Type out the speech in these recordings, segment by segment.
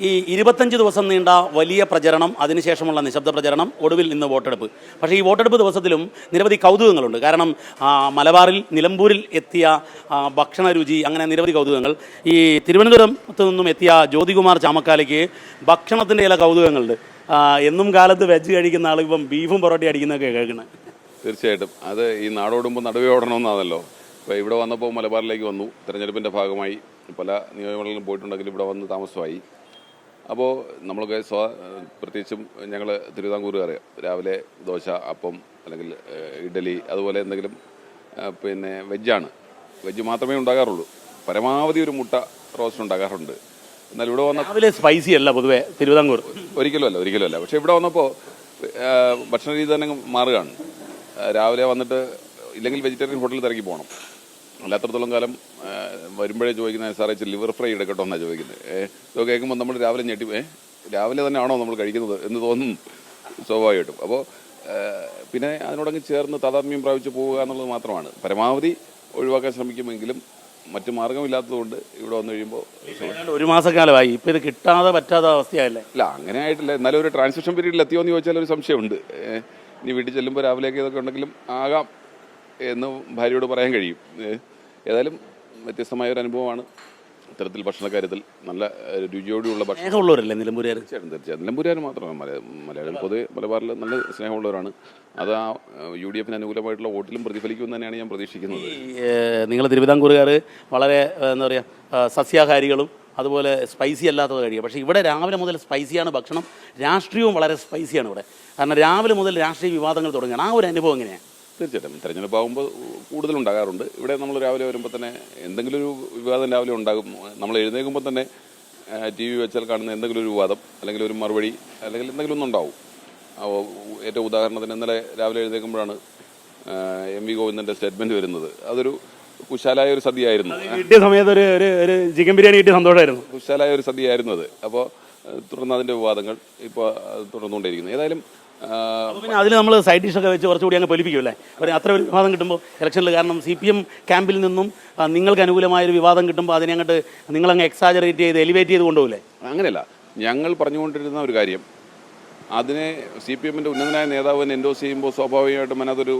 ഈ 25 ദിവസം നീണ്ട വലിയ പ്രചരണം, അതിനുശേഷമുള്ള നിശബ്ദ പ്രചരണം, ഒടുവിൽ ഇന്ന് വോട്ടെടുപ്പ്. പക്ഷേ ഈ വോട്ടെടുപ്പ് ദിവസത്തിലും നിരവധി കൗതുകങ്ങളുണ്ട്. കാരണം മലബാറിൽ നിലമ്പൂരിൽ എത്തിയ ഭക്ഷണ രുചി, അങ്ങനെ നിരവധി കൗതുകങ്ങൾ. ഈ തിരുവനന്തപുരത്ത് നിന്നും എത്തിയ ജ്യോതികുമാർ ചാമക്കാലയ്ക്ക് ഭക്ഷണത്തിൻ്റെ ചില കൗതുകങ്ങളുണ്ട്. എന്നും കാലത്ത് വെജ് കഴിക്കുന്ന ആൾ ഇപ്പം ബീഫും പൊറോട്ടയും അടിക്കുന്നതൊക്കെ കേൾക്കുന്നത്. തീർച്ചയായിട്ടും അത് ഈ നാടോടുമ്പോൾ നടുവേ ഓടണമെന്നാണല്ലോ. ഇപ്പോൾ ഇവിടെ വന്നപ്പോൾ മലബാറിലേക്ക് വന്നു. തെരഞ്ഞെടുപ്പിൻ്റെ ഭാഗമായി പല നിയമങ്ങളിലും പോയിട്ടുണ്ടെങ്കിലും ഇവിടെ വന്ന് താമസമായി. അപ്പോൾ നമ്മളൊക്കെ പ്രത്യേകിച്ചും ഞങ്ങൾ തിരുവിതാംകൂറുകാർ രാവിലെ ദോശ, അപ്പം, അല്ലെങ്കിൽ ഇഡലി, അതുപോലെ എന്തെങ്കിലും പിന്നെ വെജ് മാത്രമേ ഉണ്ടാകാറുള്ളൂ. പരമാവധി ഒരു മുട്ട റോസ്റ്റ് ഉണ്ടാകാറുണ്ട്. എന്നാൽ ഇവിടെ വന്ന രാവിലെ സ്പൈസി അല്ല പൊതുവേ തിരുവിതാംകൂർ. ഒരിക്കലും അല്ല. പക്ഷേ ഇവിടെ വന്നപ്പോൾ ഭക്ഷണ രീതി തന്നെ മാറുകയാണ്. രാവിലെ വന്നിട്ട് ഇല്ലെങ്കിൽ വെജിറ്റേറിയൻ ഹോട്ടലിൽ തിരക്കി പോകണം. അല്ലാത്തടത്തോളം കാലം വരുമ്പോഴേ ചോദിക്കുന്നത് സാറേ ലിവർ ഫ്രൈ എടുക്കട്ടോ എന്നാണ് ചോദിക്കുന്നത്. ഇതൊക്കെ കേൾക്കുമ്പോൾ നമ്മൾ രാവിലെ രാവിലെ തന്നെ ആണോ നമ്മൾ കഴിക്കുന്നത് എന്ന് തോന്നും സ്വാഭാവികമായിട്ടും. അപ്പോൾ പിന്നെ അതിനോടങ്ങ് ചേർന്ന് താതാത്മ്യം പ്രാപിച്ച് പോവുക എന്നുള്ളത് മാത്രമാണ്. പരമാവധി ഒഴിവാക്കാൻ ശ്രമിക്കുമെങ്കിലും മറ്റു മാർഗമില്ലാത്തതുകൊണ്ട് ഇവിടെ വന്നു കഴിയുമ്പോൾ ഒരു മാസക്കാലമായി ഇപ്പം ഇത് കിട്ടാതെ പറ്റാത്ത അവസ്ഥയല്ലേ? ഇല്ല, അങ്ങനെ ആയിട്ടില്ല. എന്നാലും ഒരു ട്രാൻസിഷൻ പീരീഡിൽ എത്തിയോ എന്ന് ചോദിച്ചാൽ ഒരു സംശയമുണ്ട്. ഇനി വീട്ടിൽ ചെല്ലുമ്പോൾ രാവിലെയൊക്കെ ഇതൊക്കെ ഉണ്ടെങ്കിലും ആകാം എന്ന് ഭാര്യയോട് പറയാൻ കഴിയും. ഏതായാലും വ്യത്യസ്തമായ ഒരു അനുഭവമാണ്. ഇത്തരത്തിൽ ഭക്ഷണക്കാര്യത്തിൽ നല്ല രുചിയോടെയുള്ള ഭക്ഷണമുള്ളവരല്ലേ നിലമ്പൂരുകാർ? തീർച്ചയായിട്ടും നിലമ്പൂരുകാർ മാത്രമല്ല, മലയാളികൾ പൊതുവെ മലബാറിൽ നല്ല സ്നേഹമുള്ളവരാണ്. അത് ആ UDF-ന് അനുകൂലമായിട്ടുള്ള വോട്ടിലും പ്രതിഫലിക്കുമെന്ന് തന്നെയാണ് ഞാൻ പ്രതീക്ഷിക്കുന്നത്. നിങ്ങൾ തിരുവിതാംകൂറുകാർ വളരെ എന്താ പറയുക, സസ്യാഹാരികളും അതുപോലെ സ്പൈസി അല്ലാത്തത് കഴിയുക. പക്ഷേ ഇവിടെ രാവിലെ മുതൽ സ്പൈസിയാണ് ഭക്ഷണം, രാഷ്ട്രീയവും വളരെ സ്പൈസിയാണ് ഇവിടെ. കാരണം രാവിലെ മുതൽ രാഷ്ട്രീയ വിവാദങ്ങൾ തുടങ്ങുകയാണ്. ആ ഒരു അനുഭവം എങ്ങനെയാണ്? തീർച്ചയായിട്ടും തെരഞ്ഞെടുപ്പാകുമ്പോൾ കൂടുതലുണ്ടാകാറുണ്ട്. ഇവിടെ നമ്മൾ രാവിലെ വരുമ്പോൾ തന്നെ എന്തെങ്കിലും ഒരു വിവാദം രാവിലെ ഉണ്ടാകും. നമ്മൾ എഴുന്നേൽക്കുമ്പോൾ തന്നെ TV വെച്ചാൽ കാണുന്ന എന്തെങ്കിലും ഒരു വിവാദം, അല്ലെങ്കിൽ ഒരു മറുപടി, അല്ലെങ്കിൽ എന്തെങ്കിലും ഒന്നുണ്ടാവും. ഏറ്റവും ഉദാഹരണത്തിന് ഇന്നലെ രാവിലെ എഴുന്നേൽക്കുമ്പോഴാണ് MV ഗോവിന്ദൻ്റെ സ്റ്റേറ്റ്മെൻറ്റ് വരുന്നത്. അതൊരു കുശാലായ ഒരു സദ്യയായിരുന്നു. കിട്ടിയ സമയത്ത് ഒരു ചിക്കൻ ബിരിയാണി കിട്ടിയ സന്തോഷമായിരുന്നു. കുശാലായ ഒരു സദ്യയായിരുന്നു അത്. അപ്പോൾ തുടർന്ന് അതിൻ്റെ വിവാദങ്ങൾ ഇപ്പോൾ തുടർന്നുകൊണ്ടിരിക്കുന്നു. ഏതായാലും പിന്നെ അതിൽ നമ്മൾ സൈഡ് ഡിഷൊക്കെ വെച്ച് കുറച്ചുകൂടി അങ്ങ് പൊലിപ്പിക്കുമല്ലേ അത്ര ഒരു വിവാദം കിട്ടുമ്പോൾ ഇലക്ഷനിൽ? കാരണം CPM ക്യാമ്പിൽ നിന്നും നിങ്ങൾക്ക് അനുകൂലമായൊരു വിവാദം കിട്ടുമ്പോൾ അതിനെ അങ്ങോട്ട് നിങ്ങളങ്ങ് എക്സാജറേറ്റ് ചെയ്ത് എലിവേറ്റ് ചെയ്ത് കൊണ്ടുപോകില്ലേ? അങ്ങനെയല്ല, ഞങ്ങൾ പറഞ്ഞുകൊണ്ടിരുന്ന ഒരു കാര്യം അതിനെ CPM-ൻ്റെ ഉന്നതനായ നേതാവ് തന്നെ എൻഡോസ് ചെയ്യുമ്പോൾ സ്വാഭാവികമായിട്ടും അതിനകത്തൊരു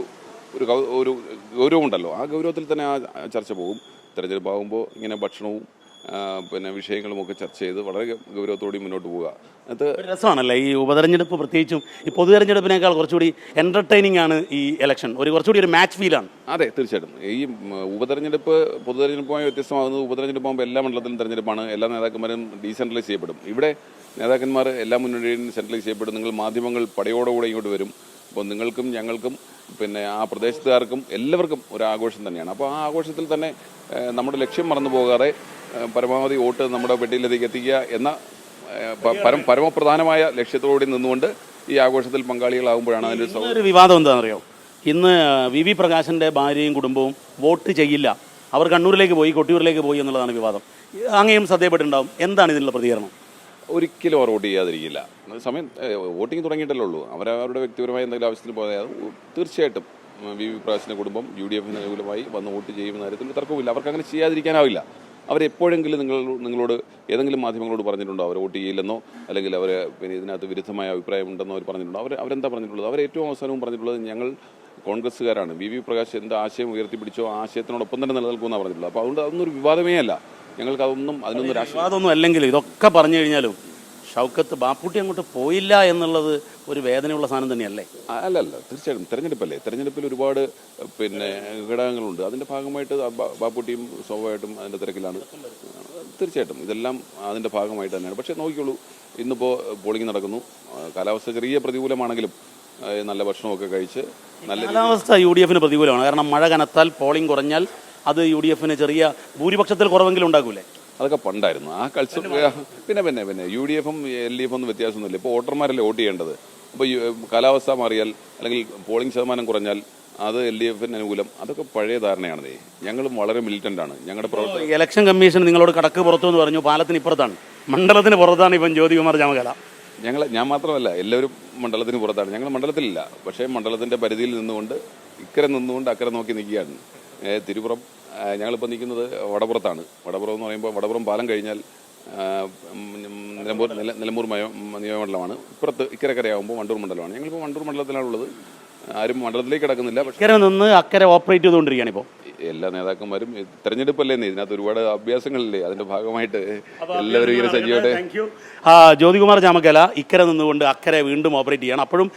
ഒരു ഗൗരവമുണ്ടല്ലോ. ആ ഗൗരവത്തിൽ തന്നെ ആ ചർച്ച പോകും. തെരഞ്ഞെടുപ്പാകുമ്പോൾ ഇങ്ങനെ ഭക്ഷണവും പിന്നെ വിഷയങ്ങളുമൊക്കെ ചർച്ച ചെയ്ത് വളരെ ഗൗരവത്തോടെ മുന്നോട്ട് പോവുക. അത് രസമാണല്ലേ ഈ ഉപതെരഞ്ഞെടുപ്പ്? പ്രത്യേകിച്ചും ഈ പൊതു തെരഞ്ഞെടുപ്പിനേക്കാൾ കുറച്ചുകൂടി എൻ്റർടൈനിങ് ആണ് ഈ ഇലക്ഷൻ. കുറച്ചുകൂടി ഒരു മാച്ച് ഫീലാണ്. അതെ, തീർച്ചയായിട്ടും. ഈ പൊതു തെരഞ്ഞെടുപ്പുമായി വ്യത്യസ്തമാകുന്നത് ഉപതെരഞ്ഞെടുപ്പാകുമ്പോൾ എല്ലാ മണ്ഡലത്തിലും തെരഞ്ഞെടുപ്പാണ്. എല്ലാ നേതാക്കന്മാരും ഡീസെൻട്രലൈസ് ചെയ്യപ്പെടും. ഇവിടെ നേതാക്കന്മാർ എല്ലാ മുന്നണിയിലും സെൻട്രലൈസ് ചെയ്യപ്പെടും. നിങ്ങൾ മാധ്യമങ്ങൾ പടയോടുകൂടെ ഇങ്ങോട്ട് വരും. അപ്പോൾ നിങ്ങൾക്കും ഞങ്ങൾക്കും പിന്നെ ആ പ്രദേശത്തുകാർക്കും എല്ലാവർക്കും ഒരു ആഘോഷം തന്നെയാണ്. അപ്പോൾ ആ ആഘോഷത്തിൽ തന്നെ നമ്മുടെ ലക്ഷ്യം മറന്നു പോകാതെ പരമാവധി വോട്ട് നമ്മുടെ പെട്ടിയിലേക്ക് എത്തിക്കുക എന്ന പരമപ്രധാനമായ ലക്ഷ്യത്തോടെ നിന്നുകൊണ്ട് ഈ ആഘോഷത്തിൽ പങ്കാളികളാകുമ്പോഴാണ് അതിൻ്റെ ഒരു വിവാദം എന്താണെന്നറിയോ? ഇന്ന് VV പ്രകാശൻ്റെ ഭാര്യയും കുടുംബവും വോട്ട് ചെയ്യില്ല, അവർ കണ്ണൂരിലേക്ക് പോയി, കൊട്ടിയൂരിലേക്ക് പോയി എന്നുള്ളതാണ് വിവാദം. അങ്ങനെയും ശ്രദ്ധയപ്പെട്ടിട്ടുണ്ടാവും. എന്താണ് ഇതിനുള്ള പ്രതികരണം? ഒരിക്കലും അവർ വോട്ട് ചെയ്യാതിരിക്കില്ല. സമയം വോട്ടിംഗ് തുടങ്ങിയിട്ടല്ലേ ഉള്ളൂ. അവരവരുടെ വ്യക്തിപരമായ എന്തെങ്കിലും ആവശ്യത്തിന് പോയാൽ തീർച്ചയായിട്ടും VV പ്രകാശിൻ്റെ കുടുംബം UDF-ന് അനുകൂലമായി വന്ന് വോട്ട് ചെയ്യുന്ന കാര്യത്തിൽ തർക്കമില്ല. അവർക്ക് അങ്ങനെ ചെയ്യാതിരിക്കാനാവില്ല. അവരെപ്പോഴെങ്കിലും നിങ്ങളോട് ഏതെങ്കിലും മാധ്യമങ്ങളോട് പറഞ്ഞിട്ടുണ്ടോ അവർ വോട്ട് ചെയ്യില്ലെന്നോ, അല്ലെങ്കിൽ അവർ പിന്നെ ഇതിനകത്ത് വിരുദ്ധമായ അഭിപ്രായം ഉണ്ടെന്നോ അവർ പറഞ്ഞിട്ടുണ്ടോ? അവരെന്താ പറഞ്ഞിട്ടുള്ളത്? അവർ ഏറ്റവും അവസാനവും പറഞ്ഞിട്ടുള്ളത് ഞങ്ങൾ കോൺഗ്രസ്സുകാരാണ്, VV പ്രകാശ് എന്ത് ആശയം ഉയർത്തിപ്പിടിച്ചോ ആ ആശയത്തിനോടൊപ്പം തന്നെ നിലനിൽക്കുമെന്നാണ് പറഞ്ഞിട്ടുള്ളത്. അപ്പോൾ അതുകൊണ്ട് അതൊന്നും ഒരു വിവാദമേ അല്ല. ഞങ്ങൾക്ക് അതിനൊന്നും വിവാദമൊന്നും അല്ലെങ്കിൽ ഇതൊക്കെ പറഞ്ഞു കഴിഞ്ഞാലും ഷൗക്കത്ത് ബാപ്പുട്ടി അങ്ങോട്ട് പോയില്ല എന്നുള്ളത് ഒരു വേദനയുള്ള സാധനം തന്നെയല്ലേ? അല്ലല്ല, തീർച്ചയായിട്ടും തെരഞ്ഞെടുപ്പല്ലേ. തെരഞ്ഞെടുപ്പിൽ ഒരുപാട് പിന്നെ ഘടകങ്ങളുണ്ട്. അതിൻ്റെ ഭാഗമായിട്ട് ബാപ്പുട്ടിയും സ്വാഭാവികമായിട്ടും അതിൻ്റെ തിരക്കിലാണ്. തീർച്ചയായിട്ടും ഇതെല്ലാം അതിൻ്റെ ഭാഗമായിട്ട് തന്നെയാണ്. പക്ഷേ നോക്കിക്കോളൂ, ഇന്നിപ്പോൾ പോളിംഗ് നടക്കുന്നു. കാലാവസ്ഥ ചെറിയ പ്രതികൂലമാണെങ്കിലും നല്ല ഭക്ഷണമൊക്കെ കഴിച്ച് നല്ല കാലാവസ്ഥ UDF-ന് പ്രതികൂലമാണ്. കാരണം മഴ കനത്താൽ പോളിംഗ് കുറഞ്ഞാൽ അത് UDF-ന് ചെറിയ ഭൂരിപക്ഷത്തിൽ കുറവെങ്കിലും ഉണ്ടാകൂലേ? അതൊക്കെ പണ്ടായിരുന്നു ആ കൾച്ചർ. പിന്നെ UDF-ഉം LDF-ഉം ഒന്നും വ്യത്യാസമൊന്നുമില്ല. ഇപ്പോൾ വോട്ടർമാരല്ലേ വോട്ട് ചെയ്യേണ്ടത്. അപ്പോൾ കാലാവസ്ഥ മാറിയാൽ അല്ലെങ്കിൽ പോളിംഗ് ശതമാനം കുറഞ്ഞാൽ അത് LDF-ന് അനുകൂലം. അതൊക്കെ പഴയ ധാരണയാണതേ. ഞങ്ങളും വളരെ മിലിറ്റൻ്റാണ്. ഞങ്ങളുടെ പ്രവർത്തനം. ഇലക്ഷൻ കമ്മീഷൻ നിങ്ങളോട് കടക്ക് പുറത്തു എന്ന് പറഞ്ഞു. പാലത്തിന് ഇപ്പുറത്താണ്, മണ്ഡലത്തിന് പുറത്താണ് ഇപ്പം ജ്യോതികുമാർ ചാമക്കാല. ഞാൻ മാത്രമല്ല, എല്ലാവരും മണ്ഡലത്തിന് പുറത്താണ്. ഞങ്ങൾ മണ്ഡലത്തിലില്ല, പക്ഷേ മണ്ഡലത്തിൻ്റെ പരിധിയിൽ നിന്നുകൊണ്ട് ഇക്കരെ നിന്നുകൊണ്ട് അക്കരെ നോക്കി നിൽക്കുകയാണ്. തിരുപുറം ഞങ്ങളിപ്പോൾ നിൽക്കുന്നത് വടപുറത്താണ്. വടപുറം എന്ന് പറയുമ്പോൾ വടപുറം പാലം കഴിഞ്ഞാൽ നിലമ്പൂർ നിയമമണ്ഡലമാണ്. ഇപ്പുറത്ത് ഇക്കരക്കരയാകുമ്പോൾ വണ്ടൂർ മണ്ഡലമാണ്. ഞങ്ങളിപ്പോൾ വണ്ടൂർ മണ്ഡലത്തിലാണുള്ളത്. ആരും മണ്ഡലത്തിലേക്ക് കിടക്കുന്നില്ല. പക്ഷേ ഇക്കരെ നിന്ന് അക്കരെ ഓപ്പറേറ്റ് ചെയ്തുകൊണ്ടിരിക്കുകയാണ് ഇപ്പോൾ എല്ലാ നേതാക്കന്മാരും തെരഞ്ഞെടുപ്പല്ലേ, ഇതിനകത്ത് ഒരുപാട് അഭ്യാസങ്ങളില്ലേ, അതിന്റെ ഭാഗമായിട്ട് എല്ലാവരും ഇങ്ങനെ സജീവമായിട്ട്. ജ്യോതികുമാർ ചാമക്കല ഇക്കരെ നിന്നുകൊണ്ട് അക്കരെ വീണ്ടും ഓപ്പറേറ്റ് ചെയ്യണം. അപ്പോഴും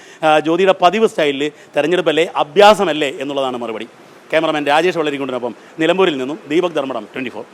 ജ്യോതിയുടെ പതിവ് സ്റ്റൈലിൽ തെരഞ്ഞെടുപ്പല്ലേ അഭ്യാസമല്ലേ എന്നുള്ളതാണ് മറുപടി. ക്യാമറമാൻ രാജേഷ് വളരിക്കൊണ്ടിനൊപ്പം നിലമ്പൂരിൽ നിന്നും ദീപക് ധർമ്മടം, 24.